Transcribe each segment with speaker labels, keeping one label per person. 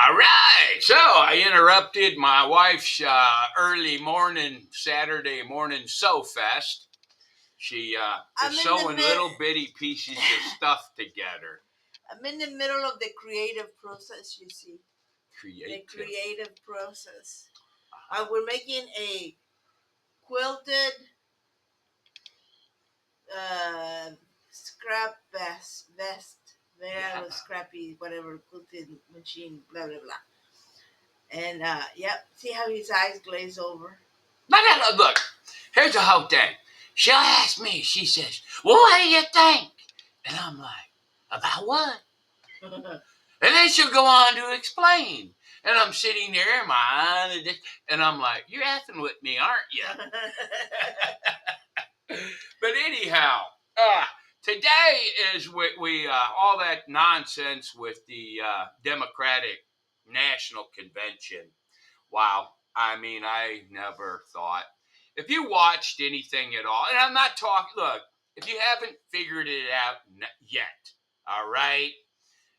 Speaker 1: All right. So I interrupted my wife's early morning, Saturday morning sew fest. She
Speaker 2: I'm
Speaker 1: is
Speaker 2: in the
Speaker 1: sewing
Speaker 2: mid-
Speaker 1: little bitty pieces of stuff together.
Speaker 2: I'm in the middle of the creative process. You see, the
Speaker 1: Creative.
Speaker 2: creative process. We're making a quilted uh, scrap vest. Made out of
Speaker 1: Yeah.
Speaker 2: scrappy whatever quilted machine. Blah blah blah. And yep, see how his eyes glaze over.
Speaker 1: Look, here's the whole thing. She'll ask me, she says, well, what do you think? And I'm like, about what? And then she'll go on to explain. And I'm sitting there, my eye, and I'm like, you're effing with me, aren't you? But anyhow, today is we all that nonsense with the Democratic National Convention. Wow. I mean, I never thought. If you watched anything at all, and I'm not talking, look, if you haven't figured it out yet, all right,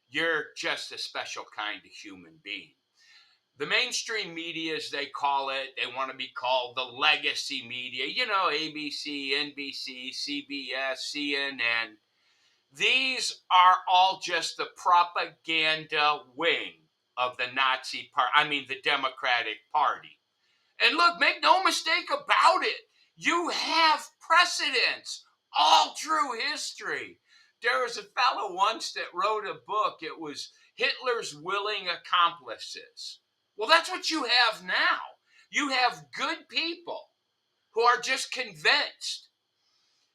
Speaker 1: you're just a special kind of human being. The mainstream media, as they call it, they want to be called the legacy media, you know, ABC, NBC, CBS, CNN. These are all just the propaganda wing of the Nazi party, the Democratic Party. And look, make no mistake about it, you have precedents all through history. There was a fellow once that wrote a book, it was Hitler's Willing Accomplices. Well, that's what you have now. You have good people who are just convinced.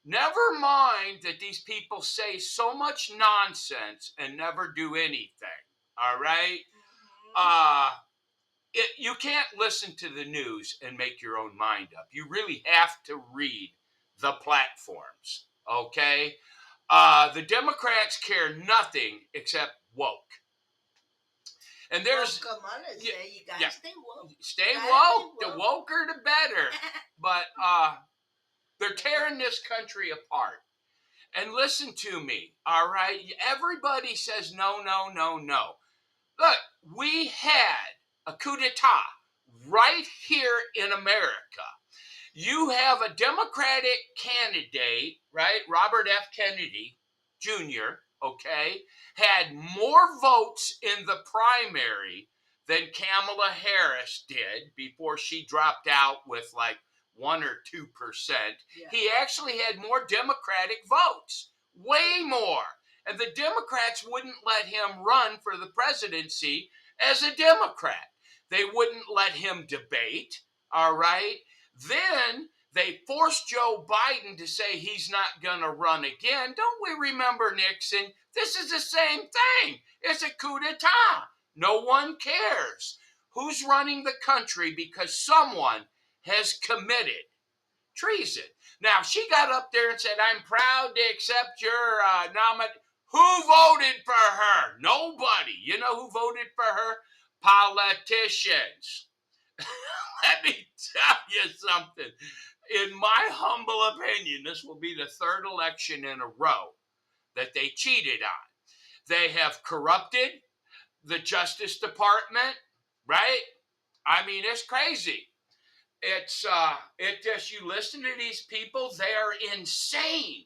Speaker 1: Never mind that these people say so much nonsense and never do anything. All right? You can't listen to the news and make your own mind up. You really have to read the platforms. Okay? The Democrats care nothing except woke. And there's
Speaker 2: well, come on, you gotta stay woke.
Speaker 1: Stay woke. The woker, the better. But they're tearing this country apart. And listen to me, all right? Everybody says no, no, no, no. Look, we had a coup d'etat right here in America. You have a Democratic candidate, right? Robert F. Kennedy Jr., okay, had more votes in the primary than Kamala Harris did before she dropped out with like 1 or 2%. Yeah. He actually had more Democratic votes, way more. And the Democrats wouldn't let him run for the presidency as a Democrat. They wouldn't let him debate, all right? Then they forced Joe Biden to say he's not going to run again. Don't we remember Nixon? This is the same thing. It's a coup d'etat. No one cares. Who's running the country because someone has committed treason. Now, she got up there and said, I'm proud to accept your nomination. Who voted for her? Nobody. You know who voted for her? Politicians. Let me tell you something. In my humble opinion, this will be the third election in a row that they cheated on. They have corrupted the Justice Department, right? I mean, it's crazy. It just, you listen to these people, they are insane.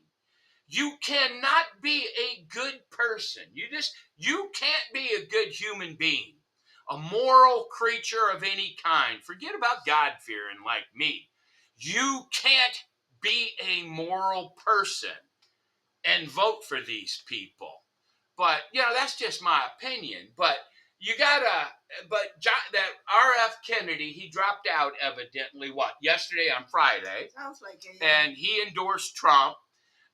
Speaker 1: You cannot be a good person. You can't be a good human being, a moral creature of any kind. Forget about God-fearing like me. You can't be a moral person and vote for these people. But, that's just my opinion. But that R.F. Kennedy, he dropped out evidently, yesterday on Friday.
Speaker 2: Sounds like it. Yeah.
Speaker 1: And he endorsed Trump.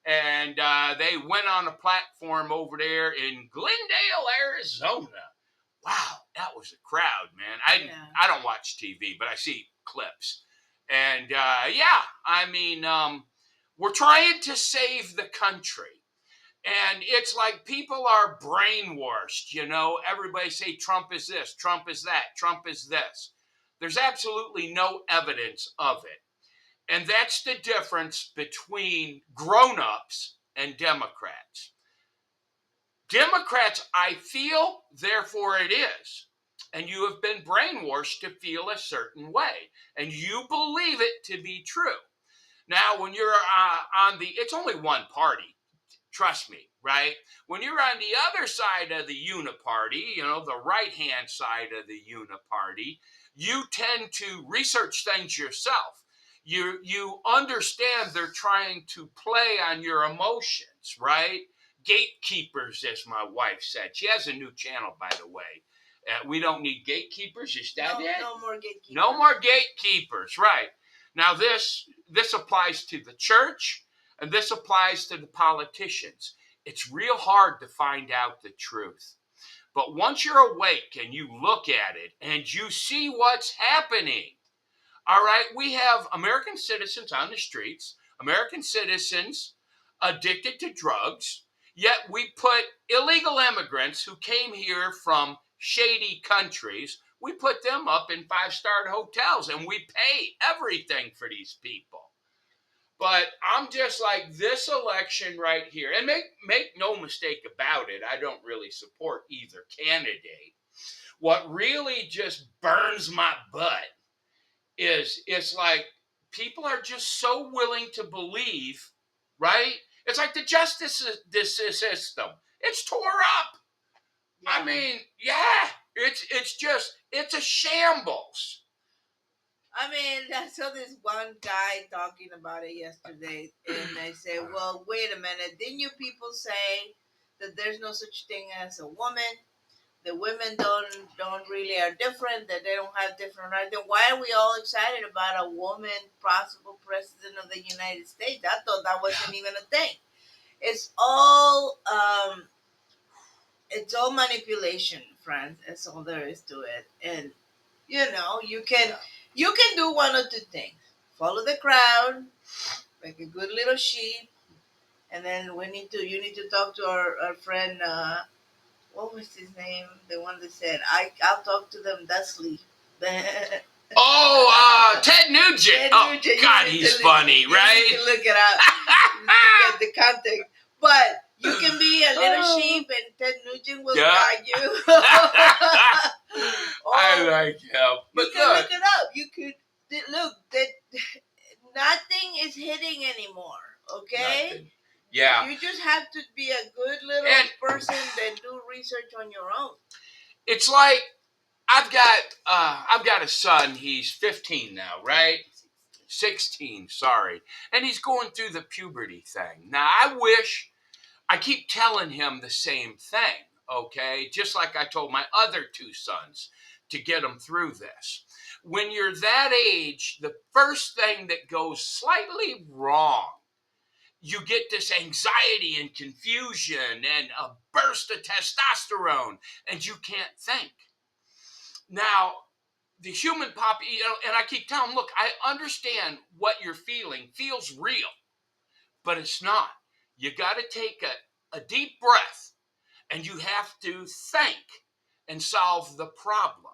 Speaker 1: And they went on a platform over there in Glendale, Arizona. Wow, that was a crowd, man. I don't watch TV, but I see clips. And we're trying to save the country. And it's like people are brainwashed, Everybody say Trump is this, Trump is that, Trump is this. There's absolutely no evidence of it. And that's the difference between grown-ups and Democrats. Democrats, I feel, therefore it is. and you have been brainwashed to feel a certain way, and you believe it to be true. Now, when you're it's only one party. Trust me, right? When you're on the other side of the uniparty, the right hand side of the uniparty, you tend to research things yourself. You understand they're trying to play on your emotions, right? Gatekeepers, as my wife said. She has a new channel, by the way. We don't need gatekeepers. Is that it?
Speaker 2: No more gatekeepers.
Speaker 1: No more gatekeepers, right? Now this applies to the church, and this applies to the politicians. It's real hard to find out the truth. But once you're awake and you look at it and you see what's happening, all right, we have American citizens on the streets, American citizens addicted to drugs, yet we put illegal immigrants who came here from shady countries, we put them up in five-star hotels and we pay everything for these people. But I'm just like, this election right here, and make no mistake about it, I don't really support either candidate. What really just burns my butt is it's like people are just so willing to believe, right? It's like the justice system. It's tore up.
Speaker 2: Yeah.
Speaker 1: I mean, yeah, it's a shambles.
Speaker 2: I mean, I saw this one guy talking about it yesterday, and I said, well, wait a minute. Didn't you people say that there's no such thing as a woman? The women don't really are different, that they don't have different rights. Then why are we all excited about a woman possible president of the United States? I thought that wasn't even a thing. It's all manipulation, friends. That's all there is to it. And you can do one or two things. Follow the crowd, like a good little sheep, and then you need to talk to our friend. What was his name? The one that said, I'll talk to them thusly.
Speaker 1: Ted Nugent. God, he's funny, right?
Speaker 2: You need to look it up to get the context. But you can be a little sheep, and Ted Nugent will guide you.
Speaker 1: I like him. But
Speaker 2: you can look it up. You could look that nothing is hitting anymore. Okay.
Speaker 1: Nothing. Yeah.
Speaker 2: You just have to be a good little person that do research on your own.
Speaker 1: It's like I've got a son. He's 15 now, right? 16, sorry. And he's going through the puberty thing. Now, I keep telling him the same thing, okay? Just like I told my other two sons to get them through this. When you're that age, the first thing that goes slightly wrong, you get this anxiety and confusion and a burst of testosterone, and you can't think. Now, the human and I keep telling them, look, I understand what you're feeling feels real, but it's not. You got to take a deep breath, and you have to think and solve the problem.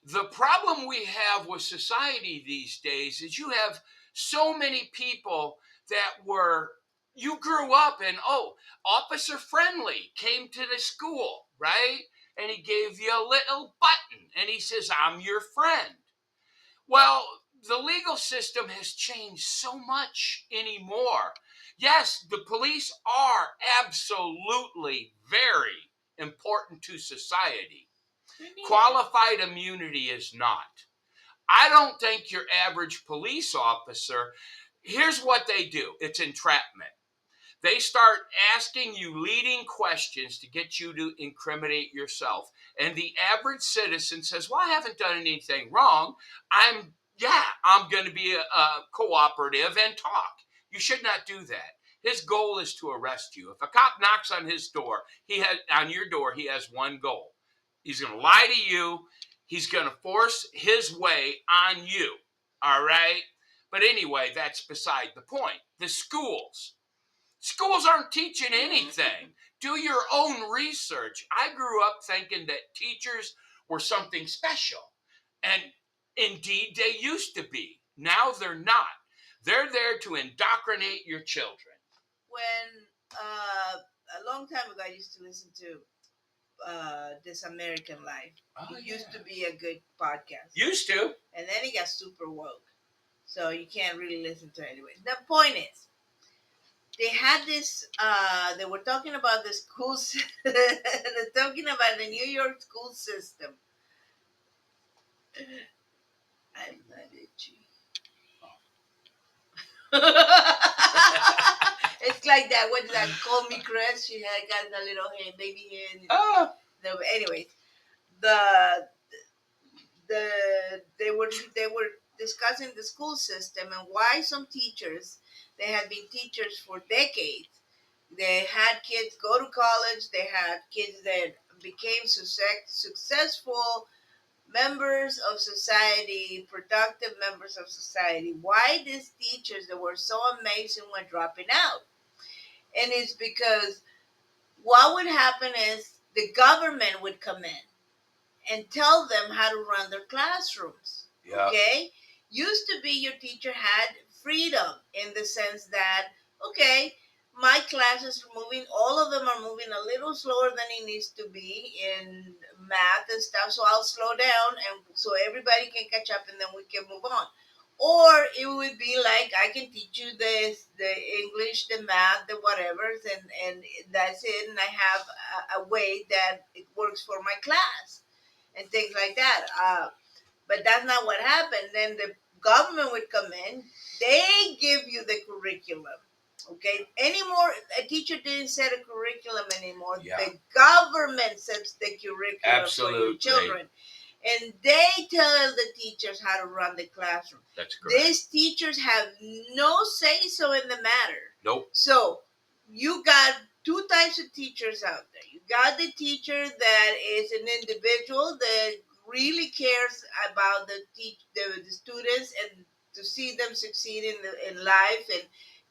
Speaker 1: The problem we have with society these days is you have so many people you grew up and, Officer Friendly came to the school, right? And he gave you a little button and he says, I'm your friend. Well, the legal system has changed so much anymore. Yes, the police are absolutely very important to society. Qualified immunity is not. I don't think your average police officer, here's what they do. It's entrapment. They start asking you leading questions to get you to incriminate yourself. And the average citizen says, well, I haven't done anything wrong. I'm going to be a cooperative and talk. You should not do that. His goal is to arrest you. If a cop knocks on your door, he has one goal. He's going to lie to you. He's going to force his way on you. All right? But anyway, that's beside the point. The schools aren't teaching anything. Do your own research. I grew up thinking that teachers were something special. And indeed, they used to be. Now they're not. They're there to indoctrinate your children.
Speaker 2: When a long time ago, I used to listen to This American Life.
Speaker 1: Oh,
Speaker 2: It
Speaker 1: yeah.
Speaker 2: used to be a good podcast.
Speaker 1: Used to.
Speaker 2: And then it got super woke. So you can't really listen to it anyway. The point is, they had this, they were talking about the schools, they're talking about the New York school system. I'm not itchy. It's like that. What is that? Call me Chris. She had got a little hair, baby hair.
Speaker 1: Oh.
Speaker 2: Anyways, the they were discussing the school system and why some teachers, they had been teachers for decades. They had kids go to college. They had kids that became successful members of society, productive members of society. Why these teachers that were so amazing were dropping out? And it's because what would happen is the government would come in and tell them how to run their classrooms.
Speaker 1: Yeah.
Speaker 2: Okay? Used to be your teacher had freedom in the sense that, okay, my classes are moving, all of them are moving a little slower than it needs to be in math and stuff, so I'll slow down and so everybody can catch up and then we can move on. Or it would be like I can teach you this, the English, the math, the whatever, and that's it. And I have a way that it works for my class and things like that. But that's not what happened. Then the government would come in. They give you the curriculum. Okay. Anymore, a teacher didn't set a curriculum anymore.
Speaker 1: Yeah.
Speaker 2: The government sets the curriculum for your
Speaker 1: Absolutely.
Speaker 2: children. And they tell the teachers how to run the classroom.
Speaker 1: That's correct.
Speaker 2: These teachers have no say so in the matter.
Speaker 1: Nope.
Speaker 2: So you got two types of teachers out there. You got the teacher that is an individual that really cares about the students and to see them succeed in life and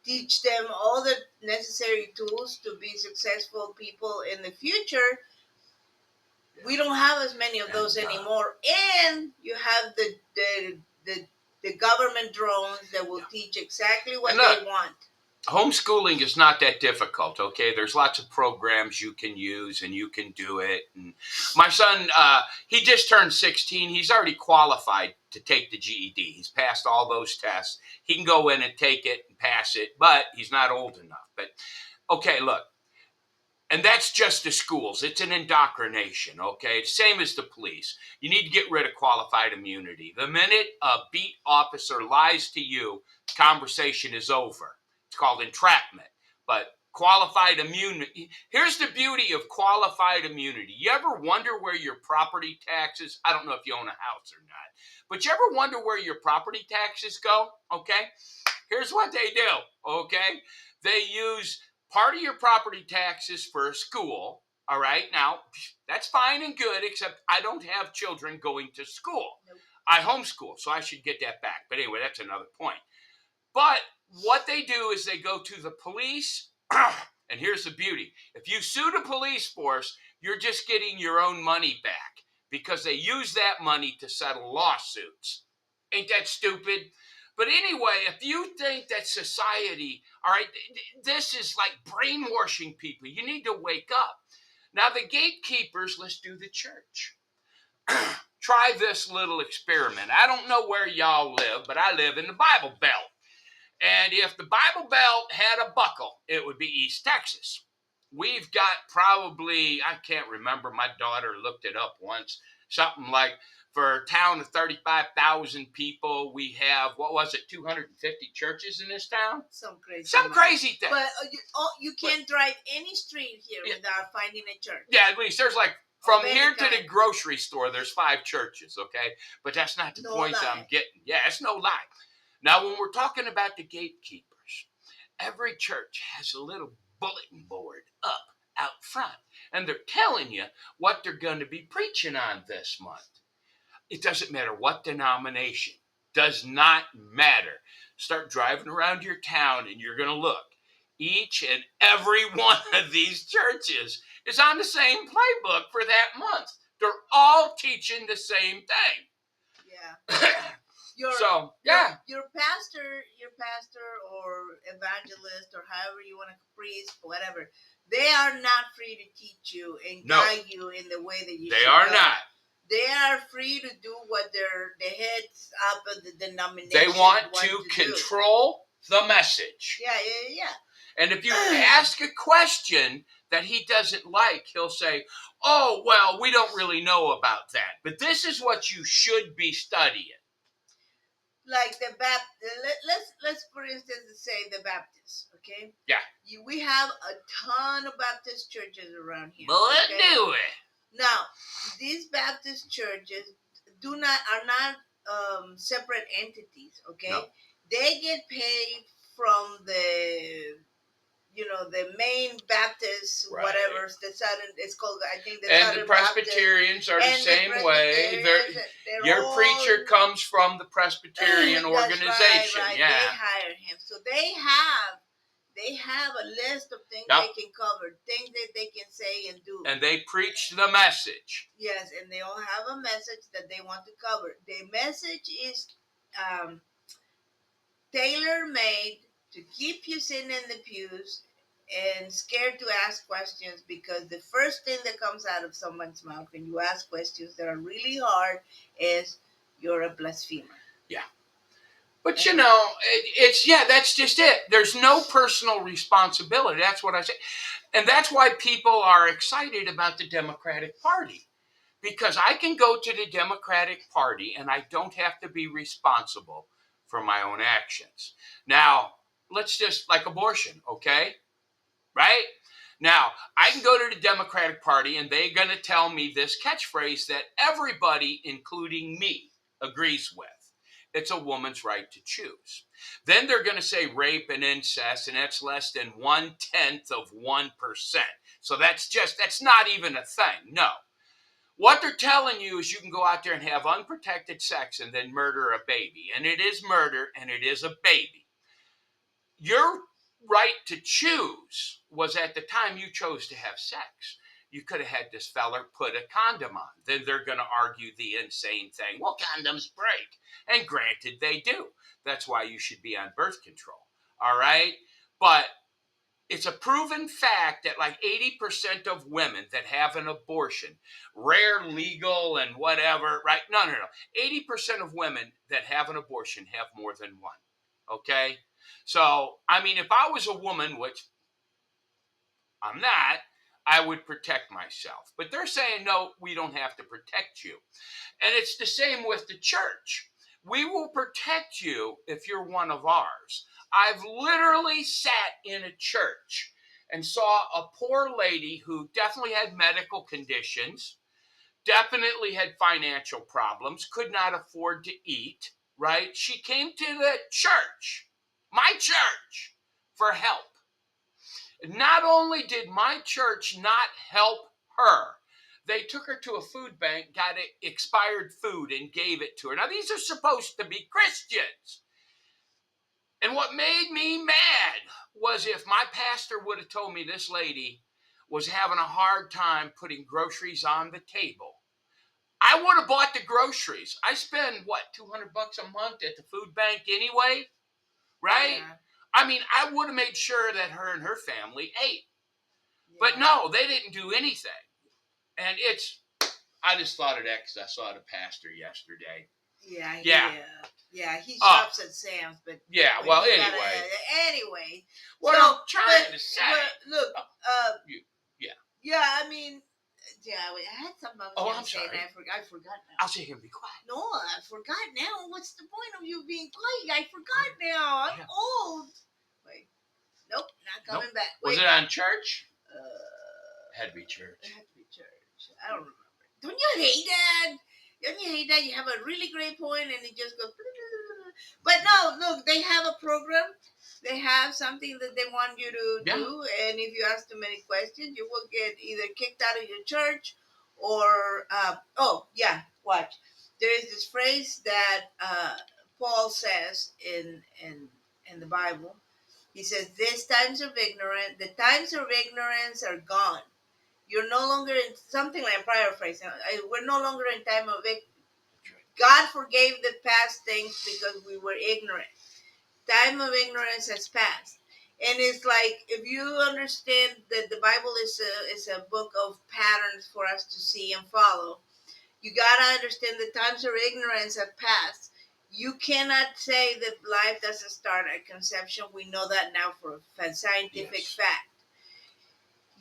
Speaker 2: teach them all the necessary tools to be successful people in the future. We don't have as many of those anymore, and you have the government drones that will teach exactly what they want.
Speaker 1: Homeschooling is not that difficult, okay? There's lots of programs you can use and you can do it. And my son, he just turned 16. He's already qualified to take the GED. He's passed all those tests. He can go in and take it and pass it, but he's not old enough. But okay, look. And that's just the schools. It's an indoctrination, okay? Same as the police. You need to get rid of qualified immunity. The minute a beat officer lies to you, conversation is over. It's called entrapment. But qualified immunity, here's the beauty of qualified immunity. You ever wonder where your property taxes, I don't know if you own a house or not, but you ever wonder where your property taxes go, okay? Here's what they do, okay? They use part of your property taxes for a school, all right? Now, that's fine and good, except I don't have children going to school.
Speaker 2: Nope.
Speaker 1: I homeschool, so I should get that back. But anyway, that's another point. But what they do is they go to the police, and here's the beauty. If you sue the police force, you're just getting your own money back because they use that money to settle lawsuits. Ain't that stupid? But anyway, if you think that society, all right, this is like brainwashing people, you need to wake up. Now, the gatekeepers, let's do the church. Try this little experiment. I don't know where y'all live, but I live in the Bible Belt. And if the Bible Belt had a buckle, it would be East Texas. We've got probably, I can't remember, my daughter looked it up once, something like for a town of 35,000 people, we have, 250 churches in this town?
Speaker 2: Some
Speaker 1: crazy thing.
Speaker 2: But you can't drive any street here without finding a church.
Speaker 1: Yeah, at least there's like, from here to the grocery store, there's 5 churches, okay? But that's not the point I'm getting. Yeah, it's no lie. Now, when we're talking about the gatekeepers, every church has a little bulletin board up out front, and they're telling you what they're going to be preaching on this month. It doesn't matter what denomination. Does not matter. Start driving around your town, and you're going to look. Each and every one of these churches is on the same playbook for that month. They're all teaching the same thing.
Speaker 2: Yeah. Your pastor or evangelist or however you want to priest, whatever, They are not free to teach you and guide you in the way that you should
Speaker 1: They are
Speaker 2: go.
Speaker 1: not.
Speaker 2: They are free to do what the heads up of the denomination
Speaker 1: They want to
Speaker 2: do.
Speaker 1: control the message.
Speaker 2: Yeah.
Speaker 1: And if you ask a question that he doesn't like, he'll say, oh, well, we don't really know about that. But this is what you should be studying.
Speaker 2: Like the Baptist, let's for instance say the Baptists, okay?
Speaker 1: Yeah.
Speaker 2: We have a ton of Baptist churches around here.
Speaker 1: But let's do it.
Speaker 2: Now, these Baptist churches are not separate entities, okay?
Speaker 1: No.
Speaker 2: They get paid from the the main Baptist,
Speaker 1: Right.
Speaker 2: whatever the Southern, it's called, I think the
Speaker 1: and
Speaker 2: Southern
Speaker 1: the Presbyterians
Speaker 2: Baptist,
Speaker 1: are the same way. Your
Speaker 2: all,
Speaker 1: preacher comes from the Presbyterian organization.
Speaker 2: Right.
Speaker 1: Yeah.
Speaker 2: They hire him, so they have a list of things
Speaker 1: Yep.
Speaker 2: they can cover, things that they can say and do.
Speaker 1: And they preach the message.
Speaker 2: Yes, and they all have a message that they want to cover. The message is tailor-made to keep you sitting in the pews and scared to ask questions, because the first thing that comes out of someone's mouth when you ask questions that are really hard is you're a blasphemer.
Speaker 1: Yeah. But that's just it. There's no personal responsibility. That's what I say. And that's why people are excited about the Democratic Party. Because I can go to the Democratic Party and I don't have to be responsible for my own actions. Now, let's just, like abortion, okay? Right? Now, I can go to the Democratic Party and they're going to tell me this catchphrase that everybody, including me, agrees with. It's a woman's right to choose. Then they're going to say rape and incest, and that's less than 0.1%. So that's not even a thing. No. What they're telling you is you can go out there and have unprotected sex and then murder a baby. And it is murder and it is a baby. Your right to choose was at the time you chose to have sex. You could have had this feller put a condom on. Then they're going to argue the insane thing. Well, condoms break. And granted, they do. That's why you should be on birth control. All right? But it's a proven fact that like 80% of women that have an abortion, rare, legal, and whatever, right? No. 80% of women that have an abortion have more than one. Okay? So, I mean, if I was a woman, which I'm not, I would protect myself. But they're saying, no, we don't have to protect you. And it's the same with the church. We will protect you if you're one of ours. I've literally sat in a church and saw a poor lady who definitely had medical conditions, definitely had financial problems, could not afford to eat, right? She came to the church, my church, for help. Not only did my church not help her, they took her to a food bank, got expired food, and gave it to her. Now, these are supposed to be Christians. And what made me mad was if my pastor would have told me this lady was having a hard time putting groceries on the table, I would have bought the groceries. I spend, $200 a month at the food bank anyway, right? Yeah. I mean, I would have made sure that her and her family ate. Yeah. But no, they didn't do anything. And I just thought of that because I saw the pastor yesterday.
Speaker 2: Yeah, he shops at Sam's, but anyway.
Speaker 1: What I'm trying to say.
Speaker 2: Look, I mean, I had something I was going to say, and I forgot now.
Speaker 1: I'll sit here and be quiet.
Speaker 2: No, I forgot now. What's the point of you being quiet? I forgot now. I'm old. Wait, nope, not coming back. Wait.
Speaker 1: Was it on church? Had to be church.
Speaker 2: It had to be church. I don't remember. Don't you hate that? Don't you hate that? You have a really great point and it just goes. But no, look, they have a program. They have something that they want you to do. And if you ask too many questions, you will get either kicked out of your church or, watch. There is this phrase that Paul says in the Bible. He says, the times of ignorance are gone. You're no longer in something like, I'm paraphrasing. We're no longer in time of ignorance. God forgave the past things because we were ignorant. Time of ignorance has passed. And it's like, if you understand that the Bible is a book of patterns for us to see and follow, you gotta understand the times of ignorance have passed. You cannot say that life doesn't start at conception. We know that now for a scientific fact.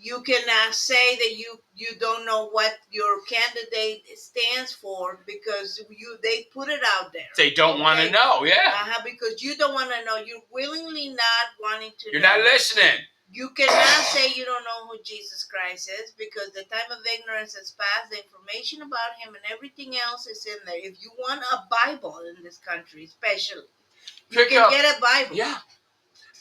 Speaker 2: You cannot say that you don't know what your candidate stands for because they put it out there.
Speaker 1: They don't want to know, yeah.
Speaker 2: Because you don't want to know. You're willingly not wanting to
Speaker 1: You're
Speaker 2: know.
Speaker 1: not listening.
Speaker 2: You cannot say you don't know who Jesus Christ is because the time of ignorance has passed. The information about him and everything else is in there. If you want a Bible in this country, especially, you can get a Bible.
Speaker 1: Yeah.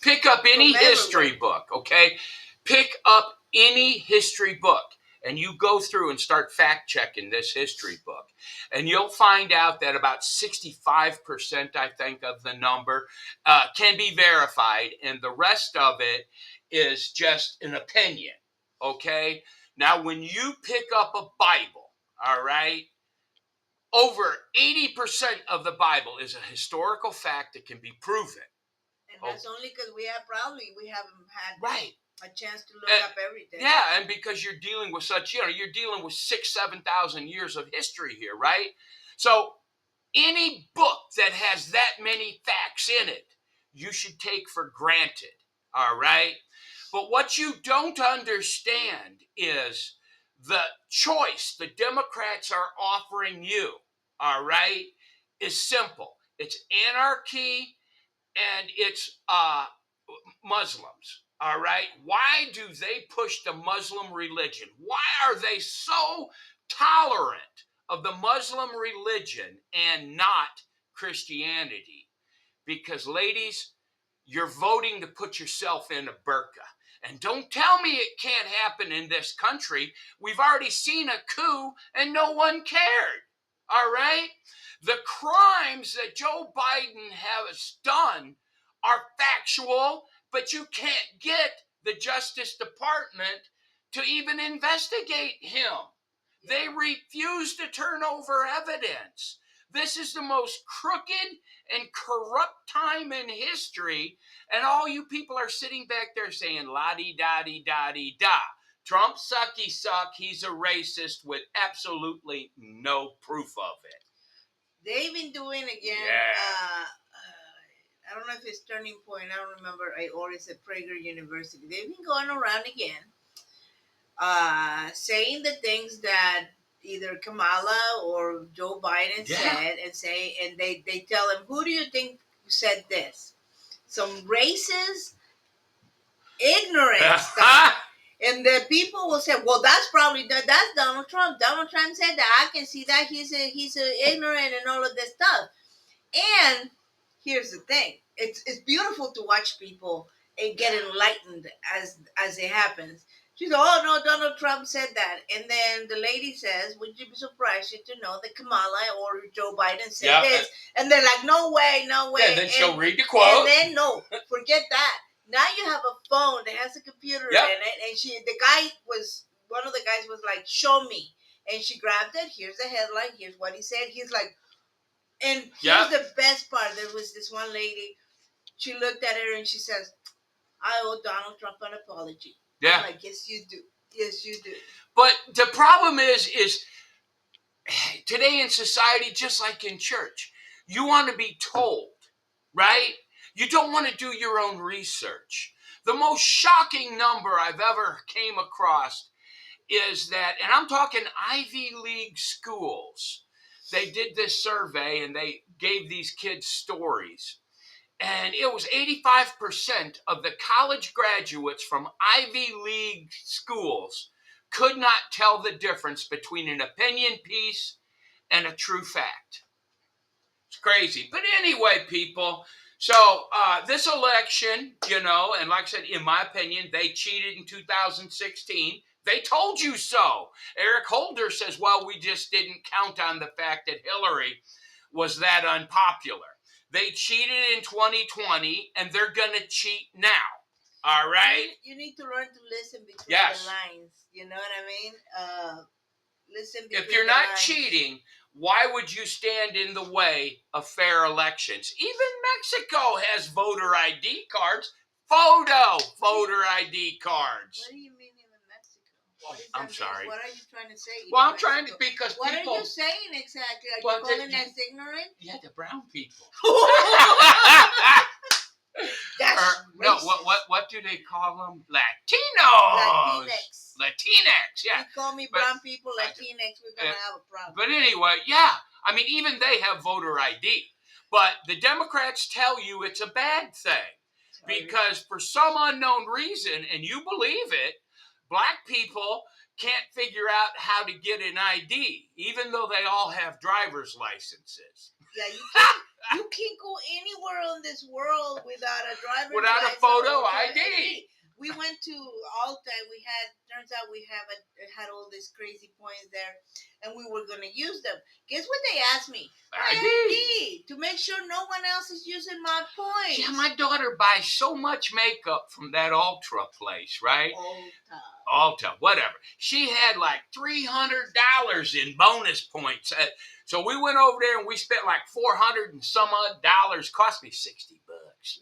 Speaker 1: Pick up any history book, okay? Pick up any history book, and you go through and start fact checking this history book. And you'll find out that about 65%, I think, of the number can be verified, and the rest of it is just an opinion, okay? Now, when you pick up a Bible, all right, over 80% of the Bible is a historical fact that can be proven.
Speaker 2: And that's only because we haven't had
Speaker 1: right.
Speaker 2: a chance to look up everything.
Speaker 1: Yeah, and because you're dealing with such, you're dealing with 7,000 years of history here, right? So any book that has that many facts in it, you should take for granted, all right? But what you don't understand is the choice the Democrats are offering you, all right, is simple. It's anarchy and it's Muslims. All right. Why do they push the Muslim religion? Why are they so tolerant of the Muslim religion and not Christianity? Because, ladies, you're voting to put yourself in a burqa. And don't tell me it can't happen in this country. We've already seen a coup and no one cared. All right? The crimes that Joe Biden has done are factual, but you can't get the Justice Department to even investigate him. They refuse to turn over evidence. This is the most crooked and corrupt time in history, and all you people are sitting back there saying la-di-da-di-da-di-da. Trump sucky suck, he's a racist with absolutely no proof of it.
Speaker 2: They've been doing again.
Speaker 1: Yeah.
Speaker 2: I don't know if it's Turning Point. I don't remember. Or it's at Prager University. They've been going around again, saying the things that either Kamala or Joe Biden said, and they tell him, who do you think said this? Some racist, ignorant stuff. And the people will say, well, that's Donald Trump. Donald Trump said that. I can see that he's ignorant and all of this stuff. And here's the thing: it's beautiful to watch people get enlightened as it happens. She said, "Oh no, Donald Trump said that," and then the lady says, "Would you be surprised to know that Kamala or Joe Biden said this?" And they're like, "No way, no way."
Speaker 1: Yeah, then she'll read the quote.
Speaker 2: And then no, forget that. Now you have a phone that has a computer in it, and one of the guys was like, "Show me," and she grabbed it. Here's the headline. Here's what he said. He's like. And here's the best part. There was this one lady. She looked at her and she says, "I owe Donald Trump an apology." Yeah. I'm like, yes, you do. Yes, you do.
Speaker 1: But the problem is today in society, just like in church, you want to be told, right? You don't want to do your own research. The most shocking number I've ever came across is that, and I'm talking Ivy League schools. They did this survey and they gave these kids stories. And it was 85% of the college graduates from Ivy League schools could not tell the difference between an opinion piece and a true fact. It's crazy. But anyway, people, so this election, and like I said, in my opinion, they cheated in 2016. They told you so. Eric Holder says, well, we just didn't count on the fact that Hillary was that unpopular. They cheated in 2020, and they're going to cheat now. All right?
Speaker 2: You need to learn to listen between the lines. You know what I mean? Listen between
Speaker 1: if you're not
Speaker 2: lines.
Speaker 1: cheating, why would you stand in the way of fair elections? Even Mexico has voter ID cards. voter ID cards.
Speaker 2: What do you mean in Mexico? What does
Speaker 1: I'm
Speaker 2: that
Speaker 1: sorry.
Speaker 2: mean? What are you trying to say?
Speaker 1: Well, I'm
Speaker 2: Mexico?
Speaker 1: trying to, because
Speaker 2: What
Speaker 1: people.
Speaker 2: are you saying exactly? Are
Speaker 1: Well,
Speaker 2: you calling us ignorant?
Speaker 1: Yeah, the brown people.
Speaker 2: That's
Speaker 1: No,
Speaker 2: racist.
Speaker 1: what do they call them? Latinos. Latinx, yeah.
Speaker 2: You call me brown people, Latinx, we're going to have a problem.
Speaker 1: But anyway, yeah. I mean, even they have voter ID. But the Democrats tell you it's a bad thing. Because for some unknown reason, and you believe it, black people can't figure out how to get an ID, even though they all have driver's licenses.
Speaker 2: Yeah, you can't go anywhere in this world without a driver's license.
Speaker 1: Without a photo ID.
Speaker 2: We went to Alta. Turns out we had all these crazy points there, and we were going to use them. Guess what they asked me? ID. To make sure no one else is using my points.
Speaker 1: Yeah, my daughter buys so much makeup from that Ultra place, right? Alta, whatever. She had like $300 in bonus points. So we went over there and we spent like $400 and some odd dollars. Cost me $60.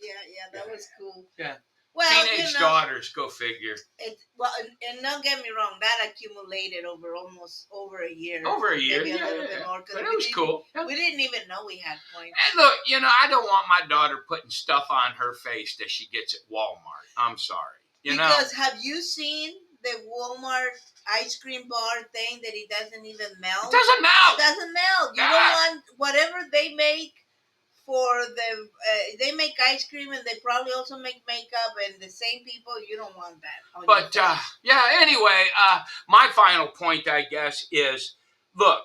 Speaker 2: Yeah, that was cool.
Speaker 1: Yeah.
Speaker 2: Well,
Speaker 1: teenage daughters, go figure.
Speaker 2: And don't get me wrong, that accumulated over a year.
Speaker 1: Over a year,
Speaker 2: maybe a little bit more.
Speaker 1: But it was cool.
Speaker 2: Yeah. We didn't even know we had points.
Speaker 1: And look, I don't want my daughter putting stuff on her face that she gets at Walmart. I'm sorry.
Speaker 2: Because have you seen the Walmart ice cream bar thing that it doesn't even melt?
Speaker 1: It doesn't melt.
Speaker 2: It doesn't melt. You don't want whatever they make. They make ice cream and they probably also make makeup, and the same people, you don't want that. But
Speaker 1: anyway, my final point, I guess, is look,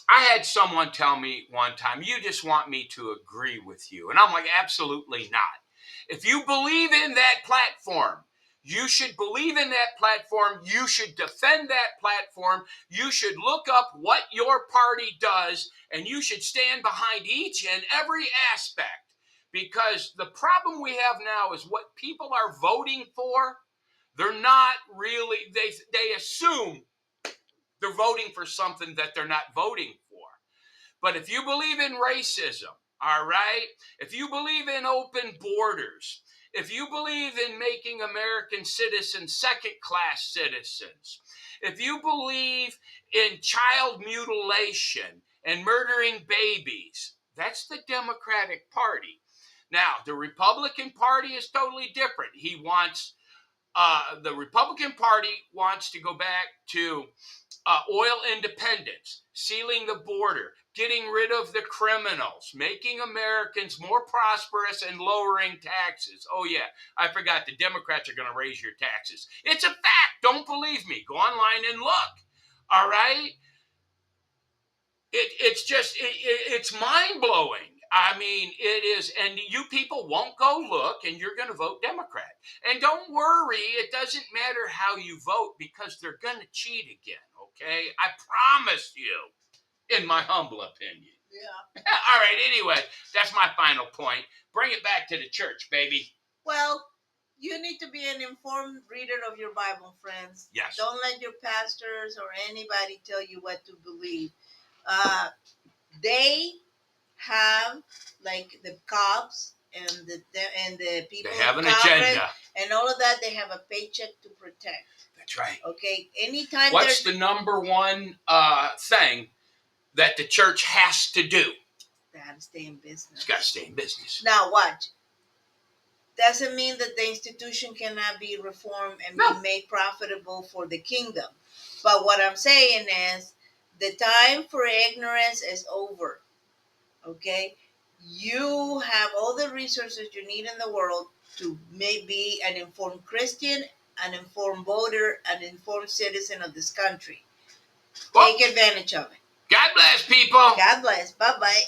Speaker 1: I had someone tell me one time, you just want me to agree with you. And I'm like, absolutely not. If you believe in that platform, you should believe in that platform. You should defend that platform. You should look up what your party does, and you should stand behind each and every aspect. Because the problem we have now is what people are voting for, they're not really, they assume they're voting for something that they're not voting for. But if you believe in racism, all right, if you believe in open borders, if you believe in making American citizens second-class citizens, if you believe in child mutilation and murdering babies, that's the Democratic Party. Now, the Republican Party is totally different. The Republican Party wants to go back to oil independence, sealing the border, getting rid of the criminals, making Americans more prosperous, and lowering taxes. Oh, yeah, I forgot. The Democrats are going to raise your taxes. It's a fact. Don't believe me. Go online and look. All right? It's mind-blowing. I mean, it is, and you people won't go look, and you're going to vote Democrat. And don't worry, it doesn't matter how you vote, because they're going to cheat again, okay? I promise you, in my humble opinion.
Speaker 2: Yeah.
Speaker 1: All right, anyway, that's my final point. Bring it back to the church, baby.
Speaker 2: Well, you need to be an informed reader of your Bible, friends.
Speaker 1: Yes.
Speaker 2: Don't let your pastors or anybody tell you what to believe. They have, like the cops and the people.
Speaker 1: They have an agenda.
Speaker 2: And all of that, they have a paycheck to protect.
Speaker 1: That's right.
Speaker 2: Okay, anytime.
Speaker 1: What's the number one thing that the church has to do?
Speaker 2: They have to stay in business.
Speaker 1: It's got to stay in business.
Speaker 2: Now, watch. Doesn't mean that the institution cannot be reformed and be made profitable for the kingdom. But what I'm saying is, the time for ignorance is over. Okay? You have all the resources you need in the world to be an informed Christian, an informed voter, an informed citizen of this country. Take advantage of it.
Speaker 1: God bless, people.
Speaker 2: God bless. Bye-bye.